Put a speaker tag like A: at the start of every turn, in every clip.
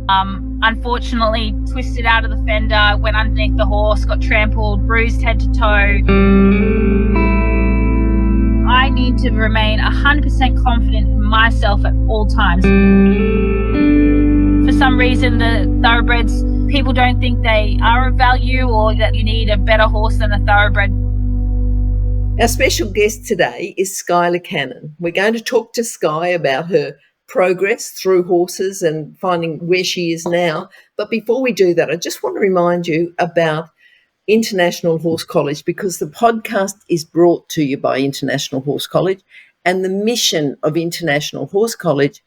A: Unfortunately, twisted out of the fender, went underneath the horse, got trampled, bruised head to toe. I need to remain 100% confident in myself at all times. For some reason, the thoroughbreds, people don't think they are of value or that you need a better horse than a thoroughbred.
B: Our special guest today is Skye Liikanen. We're going to talk to Skye about her progress through horses and finding where she is now. But before we do that, I just want to remind you about International Horse College, because the podcast is brought to you by International Horse College, and the mission of International Horse College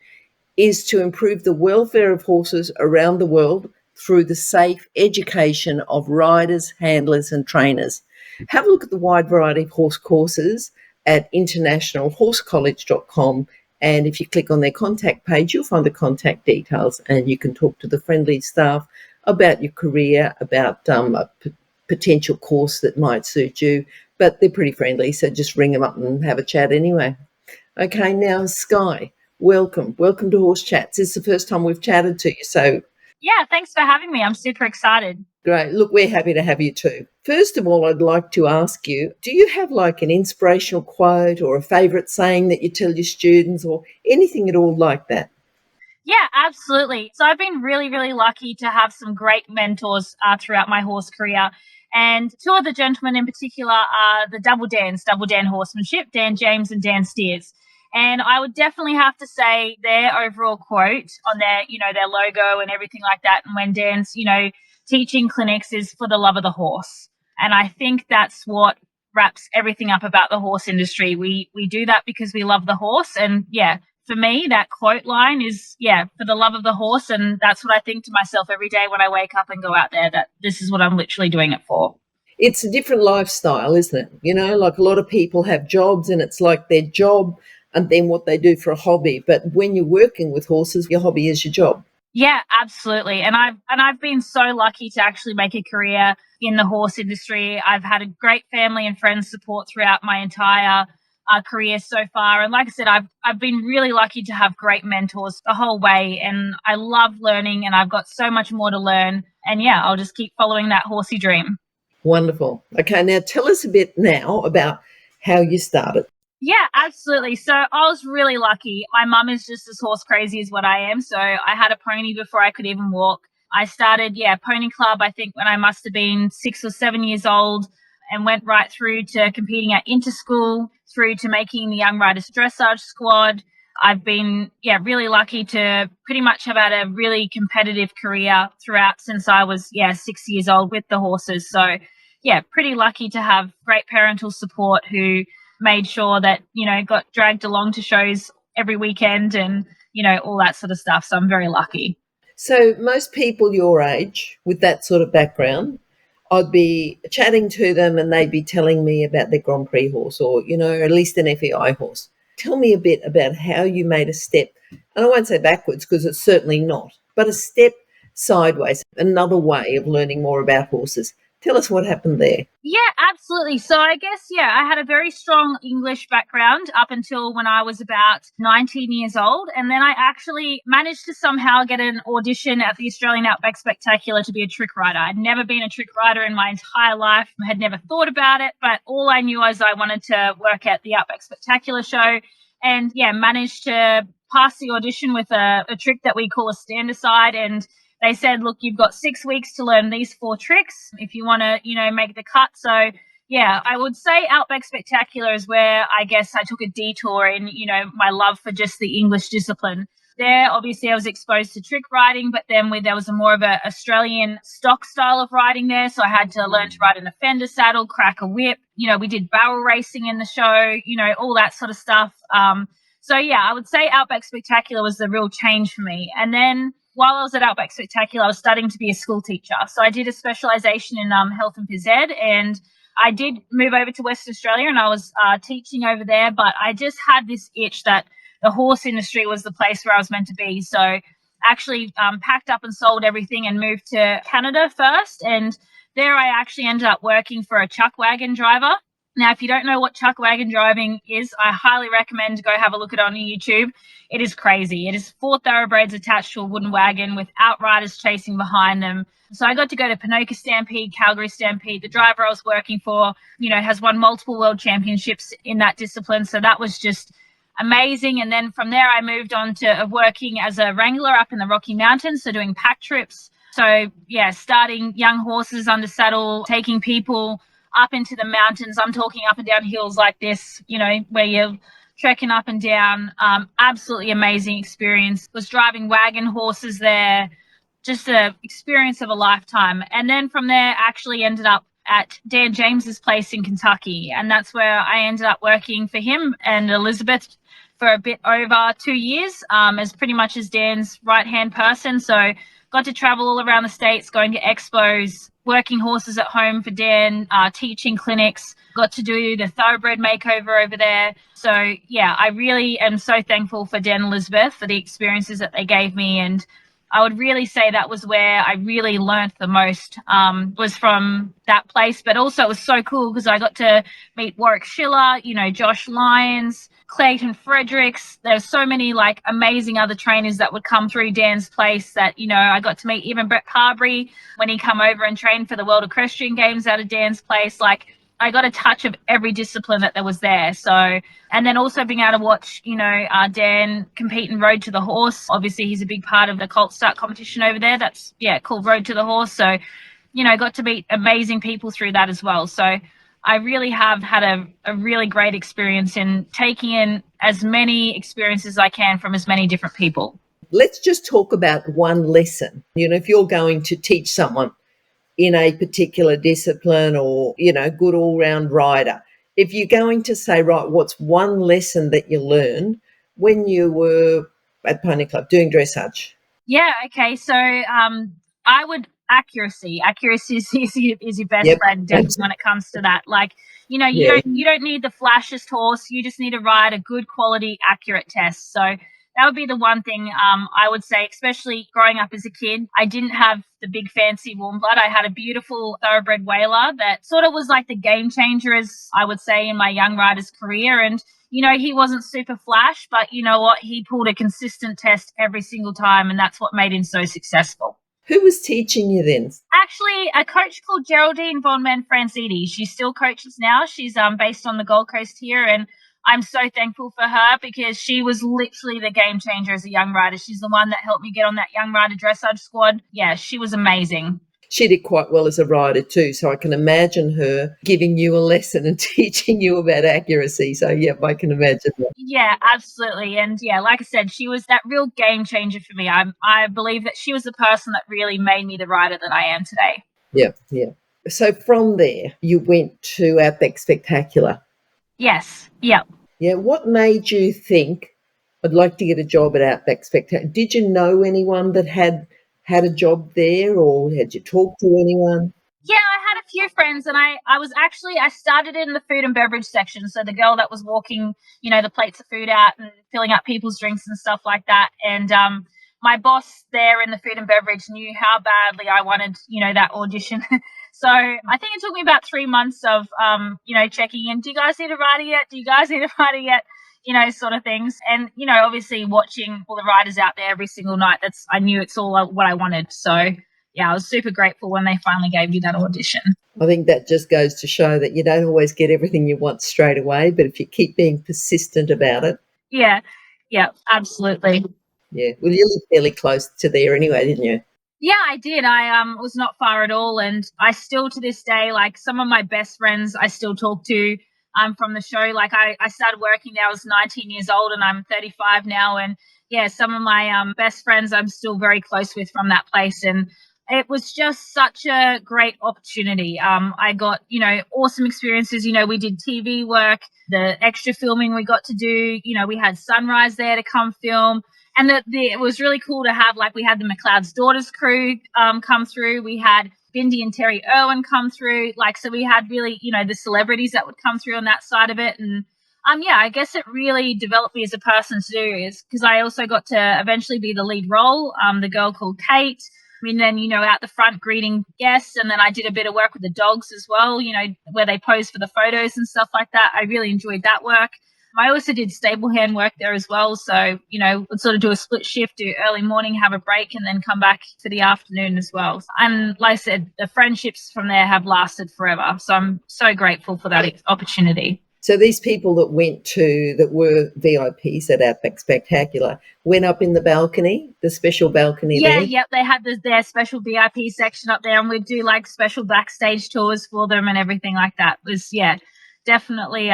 B: is to improve the welfare of horses around the world through the safe education of riders, handlers and trainers. Have a look at the wide variety of horse courses at internationalhorsecollege.com, and if you click on their contact page, you'll find the contact details and you can talk to the friendly staff about your career, about a potential course that might suit you. But they're pretty friendly, so just ring them up and have a chat anyway. Okay, now Skye, welcome to Horse Chats. This is the first time we've chatted to you, so
A: yeah, thanks for having me. I'm super excited.
B: Great. Look, we're happy to have you too. First of all, I'd like to ask you, do you have like an inspirational quote or a favourite saying that you tell your students or anything at all like that?
A: Yeah, absolutely. So I've been really, really lucky to have some great mentors throughout my horse career. And two of the gentlemen in particular are the Double Dan Horsemanship, Dan James and Dan Steers. And I would definitely have to say their overall quote on their, their logo and everything like that. And when Dan's, teaching clinics is for the love of the horse. And I think that's what wraps everything up about the horse industry. We do that because we love the horse. And yeah, for me, that quote line is, for the love of the horse. And that's what I think to myself every day when I wake up and go out there, that this is what I'm literally doing it for.
B: It's a different lifestyle, isn't it? Like a lot of people have jobs and it's like their job and then what they do for a hobby. But when you're working with horses, your hobby is your job.
A: Yeah, absolutely. And I've been so lucky to actually make a career in the horse industry. I've had a great family and friends support throughout my entire career so far. And like I said, I've been really lucky to have great mentors the whole way. And I love learning and I've got so much more to learn. And yeah, I'll just keep following that horsey dream.
B: Wonderful. Okay, now tell us a bit now about how you started.
A: Yeah, absolutely. So I was really lucky. My mum is just as horse crazy as what I am. So I had a pony before I could even walk. I started, pony club, I think when I must have been 6 or 7 years old, and went right through to competing at interschool, through to making the Young Riders Dressage squad. I've been, really lucky to pretty much have had a really competitive career throughout since I was, 6 years old with the horses. So, pretty lucky to have great parental support who made sure that, got dragged along to shows every weekend and, all that sort of stuff. So I'm very lucky.
B: So most people your age with that sort of background, I'd be chatting to them and they'd be telling me about their Grand Prix horse or, at least an FEI horse. Tell me a bit about how you made a step, and I won't say backwards because it's certainly not, but a step sideways, another way of learning more about horses. Tell us what happened there.
A: Yeah, absolutely. So I guess, I had a very strong English background up until when I was about 19 years old. And then I actually managed to somehow get an audition at the Australian Outback Spectacular to be a trick rider. I'd never been a trick rider in my entire life, had never thought about it. But all I knew was I wanted to work at the Outback Spectacular show and, managed to pass the audition with a trick that we call a stand-aside. And they said, look, you've got 6 weeks to learn these 4 tricks if you want to, make the cut. So, I would say Outback Spectacular is where I guess I took a detour in, my love for just the English discipline. There, obviously, I was exposed to trick riding, but then there was a more of an Australian stock style of riding there. So I had to learn to ride in a fender saddle, crack a whip. We did barrel racing in the show, all that sort of stuff. I would say Outback Spectacular was the real change for me. And then while I was at Outback Spectacular, I was studying to be a school teacher. So I did a specialisation in health and phys ed, and I did move over to Western Australia and I was teaching over there, but I just had this itch that the horse industry was the place where I was meant to be. So actually packed up and sold everything and moved to Canada first. And there I actually ended up working for a Chuck Wagon driver. Now, if you don't know what chuck wagon driving is, I highly recommend go have a look at it on YouTube. It is crazy. It is 4 thoroughbreds attached to a wooden wagon with outriders chasing behind them. So I got to go to Ponoka Stampede, Calgary Stampede. The driver I was working for, has won multiple world championships in that discipline. So that was just amazing. And then from there, I moved on to working as a wrangler up in the Rocky Mountains, so doing pack trips. So, yeah, starting young horses under saddle, taking people up into the mountains. I'm talking up and down hills like this, where you're trekking up and down. Absolutely amazing experience. Was driving wagon horses there. Just an experience of a lifetime. And then from there, actually ended up at Dan James's place in Kentucky. And that's where I ended up working for him and Elizabeth for a bit over 2 years, as pretty much as Dan's right-hand person. So got to travel all around the States, going to expos, working horses at home for Dan, teaching clinics, got to do the thoroughbred makeover over there. So, yeah, I really am so thankful for Dan and Elizabeth for the experiences that they gave me. And I would really say that was where I really learnt the most, was from that place. But also it was so cool because I got to meet Warwick Schiller, Josh Lyons, Clayton Fredericks. There's so many amazing other trainers that would come through Dan's place that, I got to meet even Brett Carberry when he come over and trained for the World Equestrian Games out of Dan's place. I got a touch of every discipline that there was there. So, and then also being able to watch, Dan compete in Road to the Horse. Obviously, he's a big part of the Colt Start competition over there. That's, called Road to the Horse. So, got to meet amazing people through that as well. So I really have had a really great experience in taking in as many experiences as I can from as many different people.
B: Let's just talk about one lesson. If you're going to teach someone in a particular discipline or, good all-round rider, if you're going to say, right, what's one lesson that you learned when you were at Pony Club doing dressage?
A: Yeah, okay. So I would accuracy is your best friend, definitely, when it comes to that. You don't need the flashiest horse. You just need to ride a good quality, accurate test. So that would be the one thing I would say, especially growing up as a kid. I didn't have the big fancy warm blood. I had a beautiful thoroughbred whaler that sort of was like the game changer, as I would say, in my young rider's career. And, he wasn't super flash, but you know what? He pulled a consistent test every single time, and that's what made him so successful.
B: Who was teaching you then?
A: Actually, a coach called Geraldine von Manfranziti. She still coaches now. She's based on the Gold Coast here, and I'm so thankful for her because she was literally the game changer as a young rider. She's the one that helped me get on that young rider dressage squad. Yeah, she was amazing.
B: She did quite well as a rider too, so I can imagine her giving you a lesson and teaching you about accuracy. So, yeah, I can imagine that.
A: Yeah, absolutely. And, yeah, like I said, she was that real game changer for me. I believe that she was the person that really made me the rider that I am today.
B: Yeah. So from there, you went to Outback Spectacular.
A: Yes, yeah.
B: Yeah, what made you think, I'd like to get a job at Outback Spectacular? Did you know anyone that had a job there, or had you talked to anyone?
A: Yeah, I had a few friends, and I started in the food and beverage section. So the girl that was walking, the plates of food out and filling up people's drinks and stuff like that. And my boss there in the food and beverage knew how badly I wanted, that audition. So I think it took me about 3 months of, checking in. Do you guys need a rider yet? Do you guys need a rider yet? Sort of things. And, obviously watching all the riders out there every single night, I knew it's all what I wanted. So, yeah, I was super grateful when they finally gave you that audition.
B: I think that just goes to show that you don't always get everything you want straight away, but if you keep being persistent about it.
A: Yeah, absolutely.
B: Yeah, well, you lived fairly close to there anyway, didn't you?
A: Yeah, I did. I was not far at all. And I still, to this day, some of my best friends I still talk to from the show. I started working there, I was 19 years old, and I'm 35 now. And yeah, some of my best friends I'm still very close with from that place. And it was just such a great opportunity. I got, awesome experiences. We did TV work, the extra filming we got to do. We had Sunrise there to come film. And it was really cool to have, we had the McLeod's Daughters crew come through. We had Bindi and Terry Irwin come through. So we had really, the celebrities that would come through on that side of it. And I guess it really developed me as a person to do, is because I also got to eventually be the lead role, the girl called Kate. And then, out the front greeting guests. And then I did a bit of work with the dogs as well, where they pose for the photos and stuff like that. I really enjoyed that work. I also did stable hand work there as well. So, would sort of do a split shift, do early morning, have a break, and then come back for the afternoon as well. And like I said, the friendships from there have lasted forever. So I'm so grateful for that opportunity.
B: So these people that were VIPs at Outback Spectacular went up in the balcony, the special balcony there?
A: Yeah, they had their special VIP section up there, and we'd do like special backstage tours for them and everything like that. It was, definitely,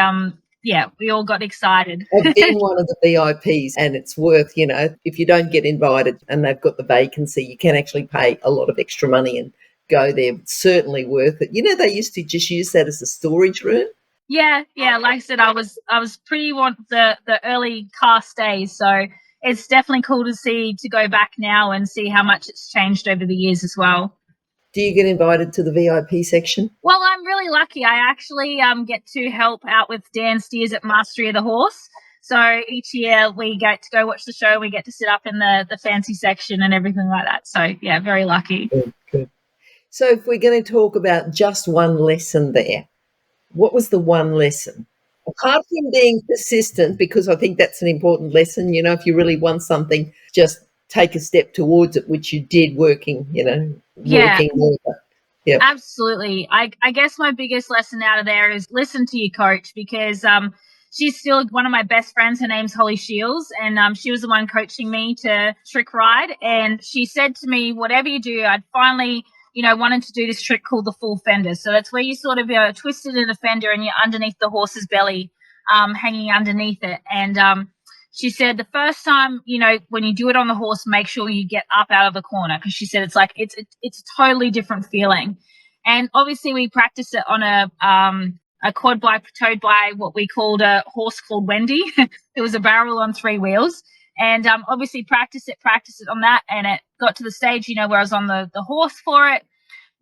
A: we all got excited.
B: I've been one of the VIPs, and it's worth, if you don't get invited and they've got the vacancy, you can actually pay a lot of extra money and go there. It's certainly worth it. They used to just use that as a storage room.
A: Yeah. Like I said, I was pretty the early cast days, so it's definitely cool to go back now and see how much it's changed over the years as well.
B: Do you get invited to the VIP section?
A: Well, I'm really lucky. I actually get to help out with Dan Steers at Mastery of the Horse. So each year we get to go watch the show. We get to sit up in the fancy section and everything like that. So, yeah, very lucky.
B: Good. So if we're going to talk about just one lesson there, what was the one lesson? Apart from being persistent, because I think that's an important lesson, if you really want something, just take a step towards it, which you did working over.
A: Yeah, absolutely. I guess my biggest lesson out of there is listen to your coach, because she's still one of my best friends. Her name's Holly Shields, and she was the one coaching me to trick ride. And she said to me, whatever you do, I'd finally wanted to do this trick called the full fender. So that's where you sort of twist it in a fender and you're underneath the horse's belly, hanging underneath it. And she said the first time, when you do it on the horse, make sure you get up out of the corner, because she said it's like it's a totally different feeling. And obviously we practiced it on a quad bike towed by what we called a horse called Wendy. It was a barrel on 3 wheels. And obviously practice it on that. And it got to the stage, where I was on the horse for it,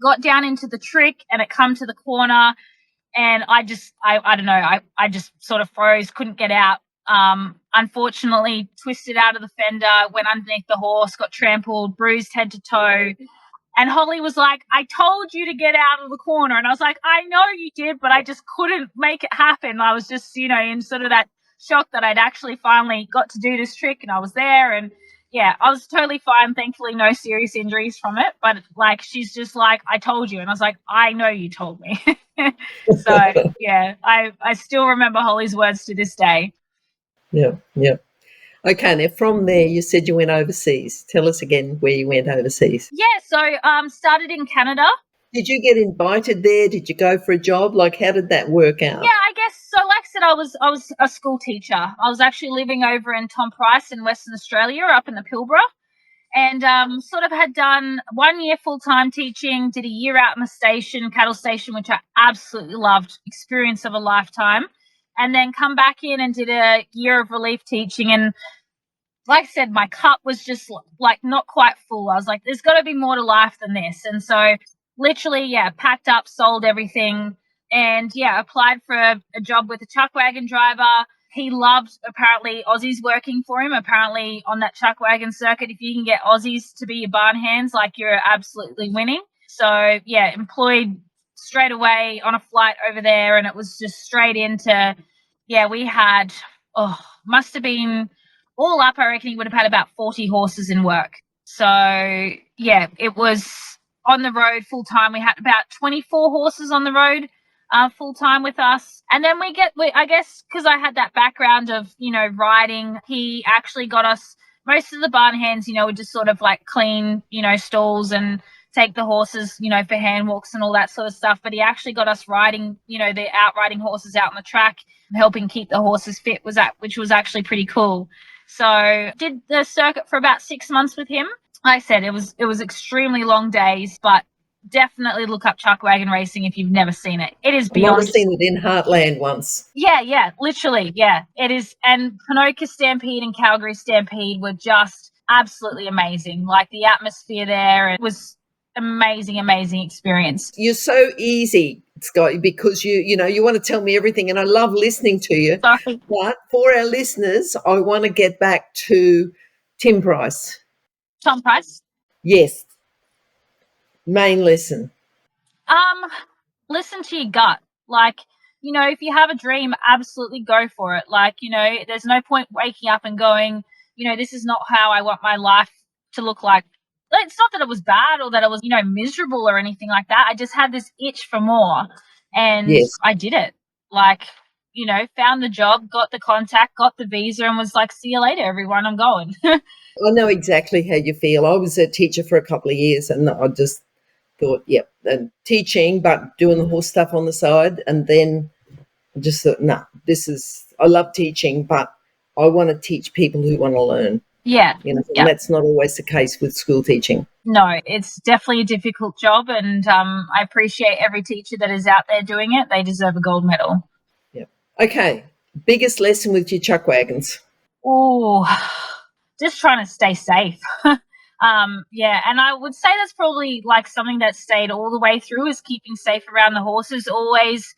A: got down into the trick, and it come to the corner. And I don't know, I just sort of froze, couldn't get out. Unfortunately, twisted out of the fender, went underneath the horse, got trampled, bruised head to toe. And Holly was like, I told you to get out of the corner. And I was like, I know you did, but I just couldn't make it happen. I was just, in sort of that shock that I'd actually finally got to do this trick, and I was there, and I was totally fine. Thankfully, no serious injuries from it. But she's just like, I told you. And I was like, I know you told me. So I still remember Holly's words to this day.
B: Yeah. Okay, now from there, you said you went overseas. Tell us again where you went overseas.
A: Yeah, so started in Canada.
B: Did you get invited there? Did you go for a job? How did that work out?
A: Yeah, I guess so. Like I said, I was a school teacher. I was actually living over in Tom Price in Western Australia, up in the Pilbara, and sort of had done 1 year full-time teaching, did a year out in the cattle station, which I absolutely loved, experience of a lifetime, and then come back in and did a year of relief teaching. And like I said, my cup was just not quite full. I was like, there's got to be more to life than this. And so literally, packed up, sold everything, and applied for a job with a Chuck Wagon driver. He loved, apparently, Aussies working for him. Apparently, on that Chuck Wagon circuit, if you can get Aussies to be your barn hands, you're absolutely winning. So, employed straight away on a flight over there, and it was just straight into, we had, must have been all up, I reckon he would have had about 40 horses in work. So, it was on the road full time. We had about 24 horses on the road full time with us. And then I guess because I had that background of, riding, he actually got us, most of the barn hands, would just sort of clean, stalls and take the horses, for hand walks and all that sort of stuff. But he actually got us riding, the riding horses out on the track, helping keep the horses fit, which was actually pretty cool. So did the circuit for about 6 months with him. Like I said, it was extremely long days, but definitely look up Chuck Wagon racing if you've never seen it. It is beyond.
B: I've seen it in Heartland once.
A: Yeah, literally, it is. And Ponoka Stampede and Calgary Stampede were just absolutely amazing. The atmosphere there, it was amazing experience.
B: You're so easy, Skye, because you want to tell me everything, and I love listening to you.
A: Sorry.
B: But for our listeners, I want to get back to Tom Price.
A: Tom Price?
B: Yes. Main lesson.
A: Listen to your gut. Like, if you have a dream, absolutely go for it. Like, there's no point waking up and going, this is not how I want my life to look like. It's not that it was bad or that it was, miserable or anything like that. I just had this itch for more and
B: Yes.
A: I did it. Like, found the job, got the contact, got the visa and was like, see you later, everyone. I'm going.
B: I know exactly how you feel. I was a teacher for a couple of years and I just thought, yep, and teaching, but doing the horse stuff on the side. And then I just thought, no, I love teaching, but I want to teach people who want to learn.
A: Yeah.
B: And
A: Yeah.
B: that's not always the case with school teaching.
A: No, it's definitely a difficult job, and I appreciate every teacher that is out there doing it. They deserve a gold medal.
B: Yeah. Okay. Biggest lesson with your Chuck Wagons?
A: Oh, just trying to stay safe. Yeah, and I would say that's probably like something that stayed all the way through is keeping safe around the horses. Always,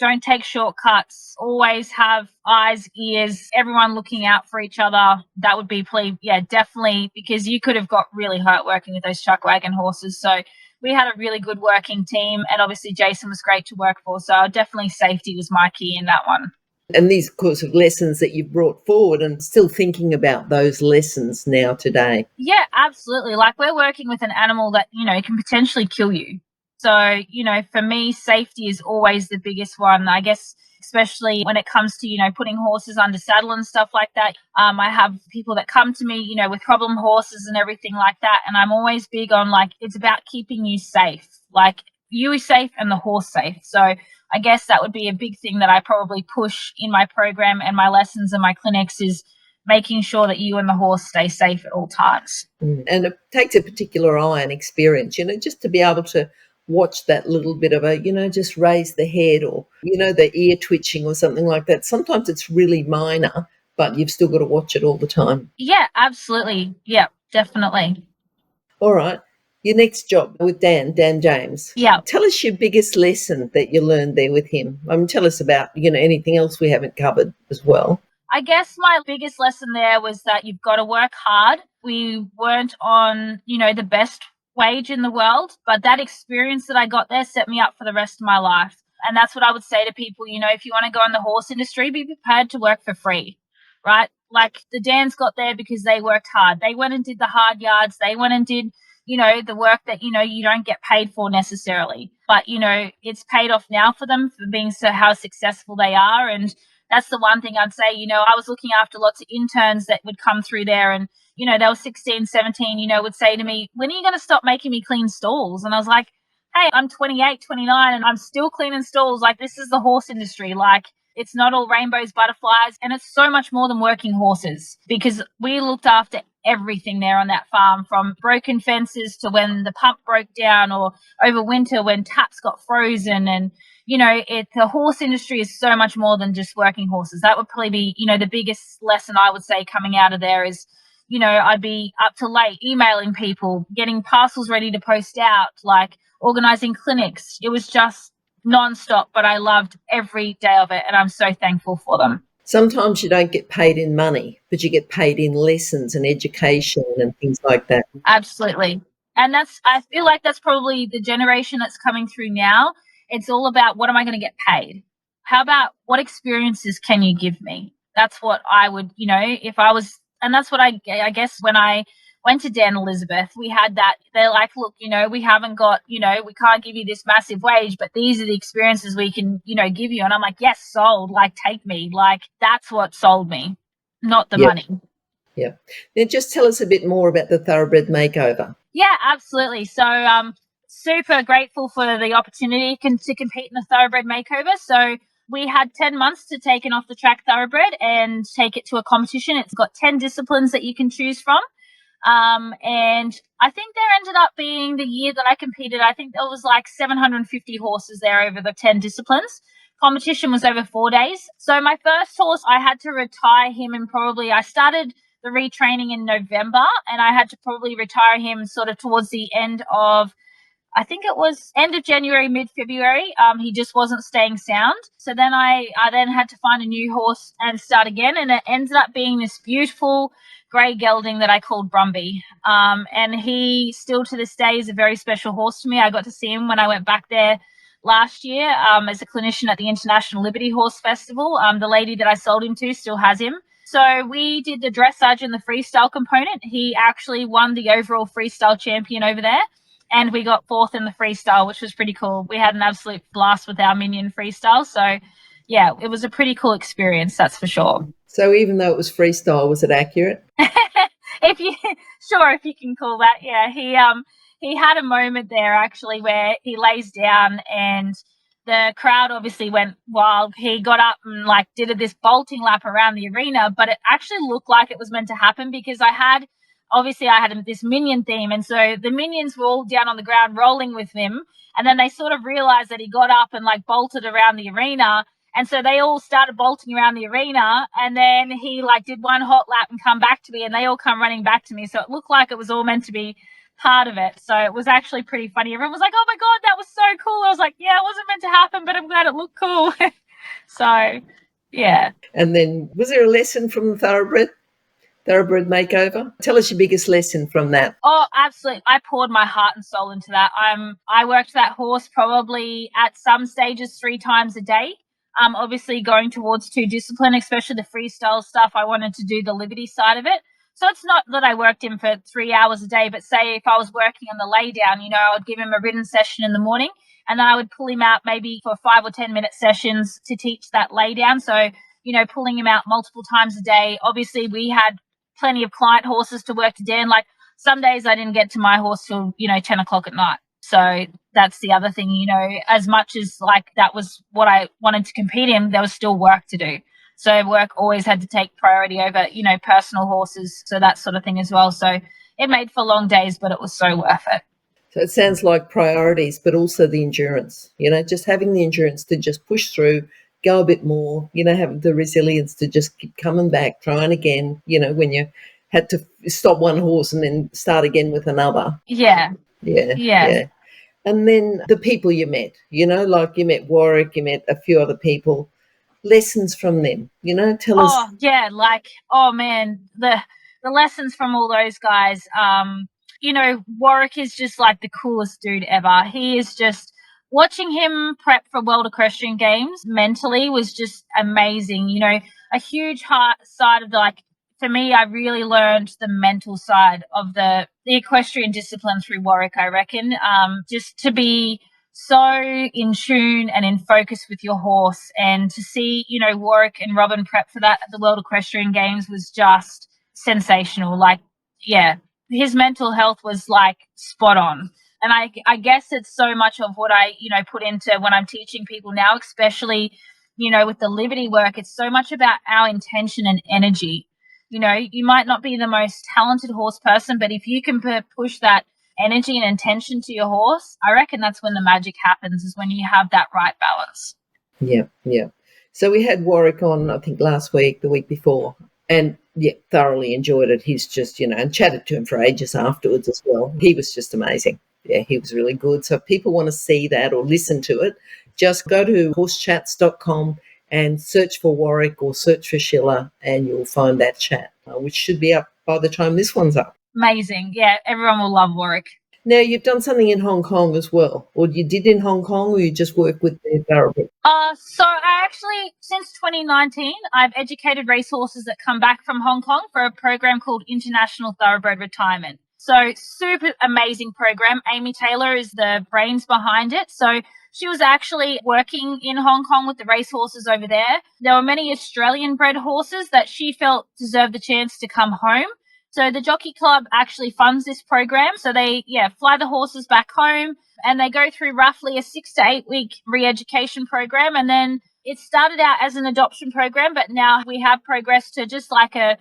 A: don't take shortcuts. Always have eyes, ears, everyone looking out for each other. That would be, yeah, definitely, because you could have got really hurt working with those Chuck Wagon horses. So we had a really good working team, and obviously Jason was great to work for. So definitely safety was my key in that one.
B: And these, of course, of lessons that you've brought forward and still thinking about those lessons now today.
A: Yeah, absolutely. Like we're working with an animal that, can potentially kill you. So, for me, safety is always the biggest one. I guess, especially when it comes to, putting horses under saddle and stuff like that. I have people that come to me, with problem horses and everything like that. And I'm always big on like, it's about keeping you safe, like you safe and the horse safe. So I guess that would be a big thing that I probably push in my program and my lessons and my clinics is making sure that you and the horse stay safe at all times.
B: And it takes a particular eye and experience, just to be able to watch that little bit of just raise the head or, the ear twitching or something like that. Sometimes it's really minor, but you've still got to watch it all the time.
A: Yeah, absolutely. Yeah, definitely.
B: All right. Your next job with Dan James.
A: Yeah.
B: Tell us your biggest lesson that you learned there with him. Tell us about, anything else we haven't covered as well.
A: I guess my biggest lesson there was that you've got to work hard. We weren't on, the best wage in the world, but that experience that I got there set me up for the rest of my life. And that's what I would say to people, if you want to go in the horse industry, be prepared to work for free, right? Like the Dans got there because they worked hard. They went and did the hard yards. They went and did, the work that, you don't get paid for necessarily. But, it's paid off now for them for being how successful they are. And that's the one thing I'd say, I was looking after lots of interns that would come through there and, they were 16, 17, would say to me, when are you going to stop making me clean stalls? And I was like, hey, I'm 28, 29, and I'm still cleaning stalls. Like, this is the horse industry. Like, it's not all rainbows, butterflies, and it's so much more than working horses because we looked after everything there on that farm, from broken fences to when the pump broke down or over winter when taps got frozen. And the horse industry is so much more than just working horses. That would probably be, the biggest lesson I would say coming out of there is, I'd be up to late emailing people, getting parcels ready to post out, like organizing clinics. It was just nonstop, but I loved every day of it. And I'm so thankful for them.
B: Sometimes you don't get paid in money, but you get paid in lessons and education and things like that.
A: Absolutely. And I feel like that's probably the generation that's coming through now. It's all about what am I going to get paid? How about what experiences can you give me? That's what I would, if I was, and that's what I guess when I went to Dan Elizabeth, we had that. They're like, look, we haven't got, we can't give you this massive wage, but these are the experiences we can, give you. And I'm like, yes, sold. Like, take me. Like, that's what sold me, not the money.
B: Yeah. Now, just tell us a bit more about the Thoroughbred Makeover.
A: Yeah, absolutely. So, super grateful for the opportunity to compete in the Thoroughbred Makeover. So, we had 10 months to take an off the track thoroughbred and take it to a competition. It's got 10 disciplines that you can choose from. And I think there ended up being the year that I competed, I think there was like 750 horses there over the 10 disciplines. Competition was over 4 days. So my first horse, I had to retire him and I started the retraining in November and I had to probably retire him sort of towards the end of I think it was end of January, mid-February. He just wasn't staying sound. So then I then had to find a new horse and start again. And it ended up being this beautiful grey gelding that I called Brumby. And he still to this day is a very special horse to me. I got to see him when I went back there last year as a clinician at the International Liberty Horse Festival. The lady that I sold him to still has him. So we did the dressage and the freestyle component. He actually won the overall freestyle champion over there. And we got fourth in the freestyle, which was pretty cool. We had an absolute blast with our minion freestyle. So, yeah, it was a pretty cool experience, that's for sure.
B: So even though it was freestyle, was it accurate?
A: if you can call that, yeah. He had a moment there actually where he lays down and the crowd obviously went wild. He got up and did this bolting lap around the arena, but it actually looked like it was meant to happen because I had this minion theme, and so the minions were all down on the ground rolling with him, and then they sort of realized that he got up and bolted around the arena, and so they all started bolting around the arena, and then he did one hot lap and come back to me, and they all come running back to me. So it looked like it was all meant to be part of it. So it was actually pretty funny. Everyone was like, "Oh my God, that was so cool." I was like, "Yeah, it wasn't meant to happen, but I'm glad it looked cool." So, yeah.
B: And then was there a lesson from the thoroughbred makeover? Tell us your biggest lesson from that.
A: Oh, absolutely. I poured my heart and soul into that. I worked that horse probably at some stages 3 times a day. Obviously going towards 2 discipline, especially the freestyle stuff. I wanted to do the Liberty side of it. So it's not that I worked him for 3 hours a day, but say if I was working on the lay down, I would give him a ridden session in the morning, and then I would pull him out maybe for 5 or 10 minute sessions to teach that lay down. So, pulling him out multiple times a day. Obviously we had plenty of client horses to work to Dan. Some days I didn't get to my horse till, 10 o'clock at night. So that's the other thing, as much as that was what I wanted to compete in, there was still work to do. So work always had to take priority over, personal horses. So that sort of thing as well. So it made for long days, but it was so worth it.
B: So it sounds like priorities, but also the endurance, just having the endurance to just push through, go a bit more, have the resilience to just keep coming back, trying again, when you had to stop one horse and then start again with another.
A: Yeah.
B: And then the people you met, you met Warwick, you met a few other people, lessons from them, tell us.
A: Oh, yeah, man, the lessons from all those guys. Warwick is just the coolest dude ever. He is just, watching him prep for World Equestrian Games mentally was just amazing. A huge side of for me, I really learned the mental side of the equestrian discipline through Warwick, I reckon. Just to be so in tune and in focus with your horse, and to see, Warwick and Robin prep for that at the World Equestrian Games was just sensational. His mental health was spot on. And I guess it's so much of what I, put into when I'm teaching people now, especially, with the Liberty work. It's so much about our intention and energy. You might not be the most talented horse person, but if you can push that energy and intention to your horse, I reckon that's when the magic happens, is when you have that right balance.
B: Yeah. So we had Warwick on, I think, last week, the week before, and thoroughly enjoyed it. He's just, and chatted to him for ages afterwards as well. He was just amazing. Yeah, he was really good. So if people want to see that or listen to it, just go to horsechats.com and search for Warwick or search for Schiller, and you'll find that chat, which should be up by the time this one's up.
A: Amazing. Yeah, everyone will love Warwick.
B: Now, you've done something in Hong Kong as well, or you did in Hong Kong, or you just work with the thoroughbred?
A: So I actually, since 2019, I've educated racehorses that come back from Hong Kong for a program called International Thoroughbred Retirement. So super amazing program. Amy Taylor is the brains behind it. So she was actually working in Hong Kong with the racehorses over there. There were many Australian bred horses that she felt deserved the chance to come home. So the Jockey Club actually funds this program. So they, fly the horses back home, and they go through roughly a 6 to 8 week re-education program. And then it started out as an adoption program, but now we have progressed to just a,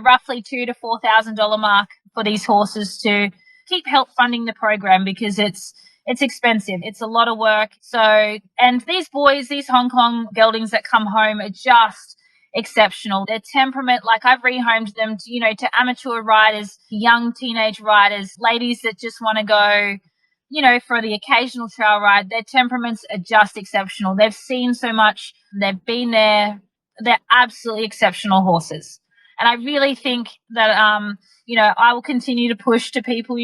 A: roughly $2,000 to $4,000 mark for these horses to keep help funding the program, because it's expensive. It's a lot of work. So, and these boys, these Hong Kong geldings that come home are just exceptional. Their temperament, I've rehomed them to, to amateur riders, young teenage riders, ladies that just want to go, for the occasional trail ride, their temperaments are just exceptional. They've seen so much. They've been there. They're absolutely exceptional horses. And I really think that, I will continue to push to people,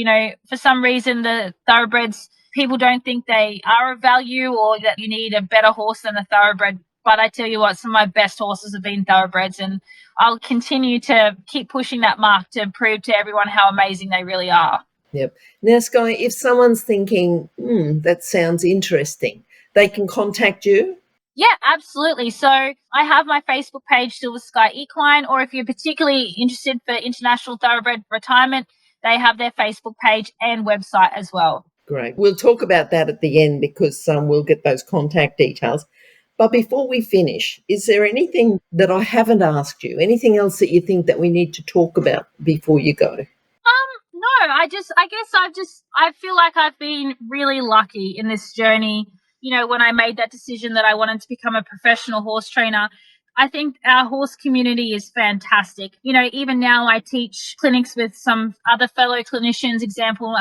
A: for some reason the thoroughbreds, people don't think they are of value or that you need a better horse than a thoroughbred. But I tell you what, some of my best horses have been thoroughbreds, and I'll continue to keep pushing that mark to prove to everyone how amazing they really are.
B: Yep. Now, Skye, if someone's thinking, that sounds interesting, they can contact you?
A: Yeah, absolutely. So I have my Facebook page, Silver Sky Equine, or if you're particularly interested for international thoroughbred retirement, they have their Facebook page and website as well.
B: Great. We'll talk about that at the end because we'll get those contact details. But before we finish, is there anything that I haven't asked you? Anything else that you think that we need to talk about before you go?
A: No, I feel like I've been really lucky in this journey. When I made that decision that I wanted to become a professional horse trainer, I think our horse community is fantastic. Even now I teach clinics with some other fellow clinicians, example,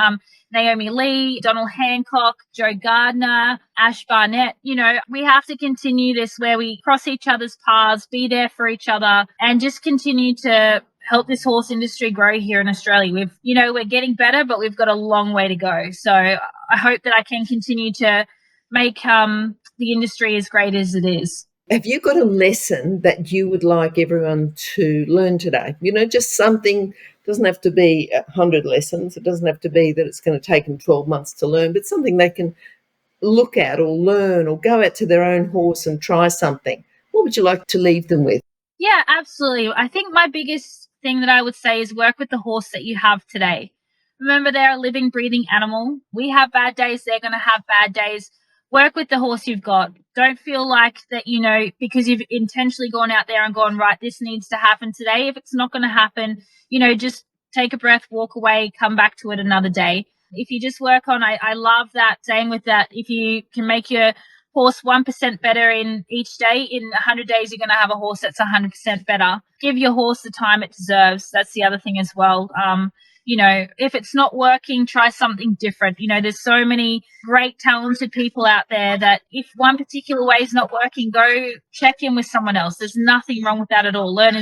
A: Naomi Lee, Donald Hancock, Joe Gardner, Ash Barnett. We have to continue this where we cross each other's paths, be there for each other, and just continue to help this horse industry grow here in Australia. We're getting better, but we've got a long way to go. So I hope that I can continue to make the industry as great as it is.
B: Have you got a lesson that you would like everyone to learn today? Just something. Doesn't have to be 100 lessons. It doesn't have to be that it's going to take them 12 months to learn, but something they can look at or learn or go out to their own horse and try something. What would you like to leave them with?
A: Yeah, absolutely. I think my biggest thing that I would say is work with the horse that you have today. Remember, they're a living, breathing animal. We have bad days. They're going to have bad days. Work with the horse you've got. Don't feel like that, because you've intentionally gone out there and gone, right, this needs to happen today. If it's not going to happen, just take a breath, walk away, come back to it another day. If you just work on, I love that saying with that, if you can make your horse 1% better in each day, in 100 days, you're going to have a horse that's 100% better. Give your horse the time it deserves. That's the other thing as well. If it's not working, try something different. There's so many great, talented people out there that if one particular way is not working, go check in with someone else. There's nothing wrong with that at all. Learn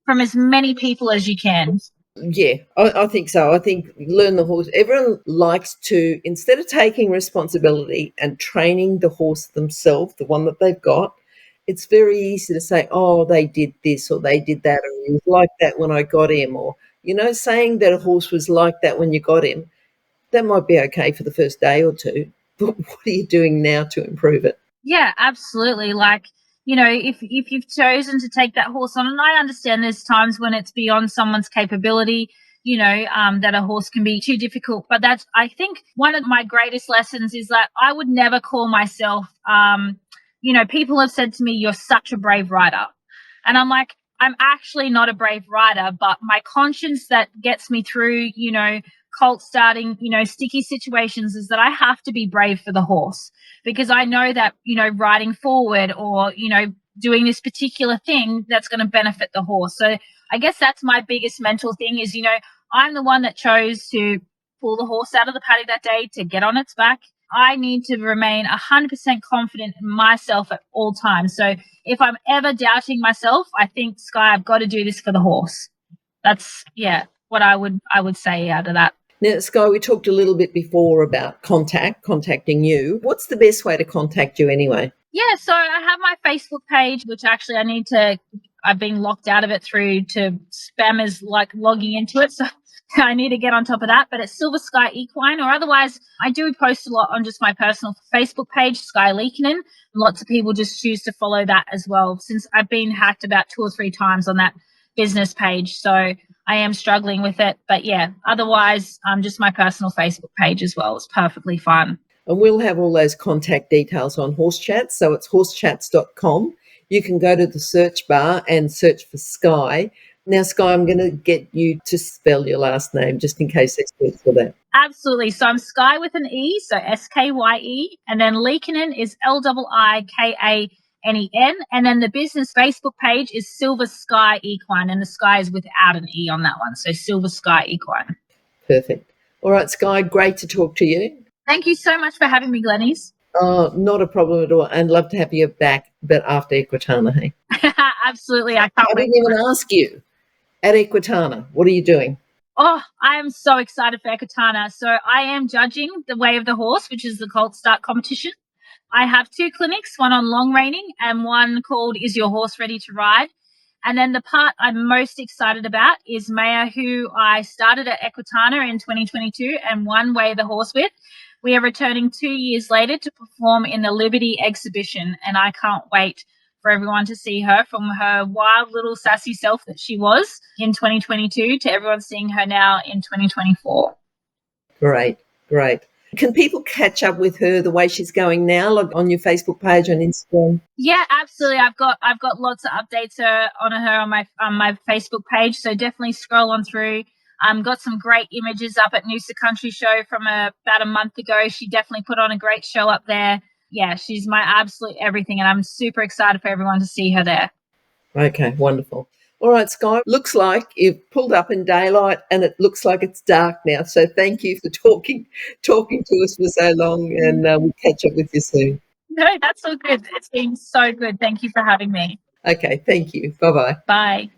A: from as many people as you can.
B: Yeah, I think so. I think learn the horse. Everyone likes to, instead of taking responsibility and training the horse themselves, the one that they've got, it's very easy to say, oh, they did this or they did that, or he was like that when I got him, or, saying that a horse was like that when you got him, that might be okay for the first day or two, but what are you doing now to improve it?
A: Yeah, absolutely. If you've chosen to take that horse on, and I understand there's times when it's beyond someone's capability, that a horse can be too difficult. But I think one of my greatest lessons is that I would never call myself, people have said to me, you're such a brave rider. And I'm like, I'm actually not a brave rider, but my conscience that gets me through, colt starting, sticky situations is that I have to be brave for the horse, because I know that, riding forward or, doing this particular thing that's going to benefit the horse. So I guess that's my biggest mental thing is, I'm the one that chose to pull the horse out of the paddock that day to get on its back. I need to remain 100% confident in myself at all times. So if I'm ever doubting myself, I think, Skye, I've got to do this for the horse. That's, what I would say out of that.
B: Now, Skye, we talked a little bit before about contacting you. What's the best way to contact you anyway?
A: Yeah, so I have my Facebook page, which actually I've been locked out of it through to spammers logging into it. So I need to get on top of that. But it's Silver Sky Equine, or otherwise I do post a lot on just my personal Facebook page, Skye Liikanen. Lots of people just choose to follow that as well, since I've been hacked about 2 or 3 times on that business page. So I am struggling with it. But yeah, otherwise, just my personal Facebook page as well is perfectly fine.
B: And we'll have all those contact details on Horse Chats. So it's horsechats.com. You can go to the search bar and search for Skye. Now, Skye, I'm going to get you to spell your last name just in case they search for that.
A: Absolutely. So I'm Skye with an E, so Skye, and then Liikanen is Liikanen, and then the business Facebook page is Silver Sky Equine, and the Skye is without an E on that one, so Silver Sky Equine.
B: Perfect. All right, Skye, great to talk to you.
A: Thank you so much for having me, Glenys.
B: Oh, not a problem at all. And love to have you back, but after Equitana, hey?
A: Absolutely. I can't
B: I
A: wait
B: didn't
A: for
B: even
A: it.
B: ask you. At Equitana, what are you doing?
A: Oh, I am so excited for Equitana. So I am judging the Way of the Horse, which is the colt start competition. I have 2 clinics, one on long reining and one called Is Your Horse Ready to Ride? And then the part I'm most excited about is Maya, who I started at Equitana in 2022 and won Way of the Horse with. We are returning 2 years later to perform in the Liberty exhibition, and I can't wait for everyone to see her from her wild little sassy self that she was in 2022 to everyone seeing her now in 2024.
B: Great, great. Can people catch up with her the way she's going now, like on your Facebook page and Instagram?
A: Yeah, absolutely. I've got lots of updates on her on my Facebook page. So definitely scroll on through. Got some great images up at Noosa Country Show from about a month ago. She definitely put on a great show up there. Yeah, she's my absolute everything, and I'm super excited for everyone to see her there.
B: Okay, wonderful. All right, Skye, looks like you've pulled up in daylight and it looks like it's dark now. So thank you for talking to us for so long, and we'll catch up with you soon.
A: No, that's all good. It's been so good. Thank you for having me.
B: Okay, thank you. Bye-bye.
A: Bye.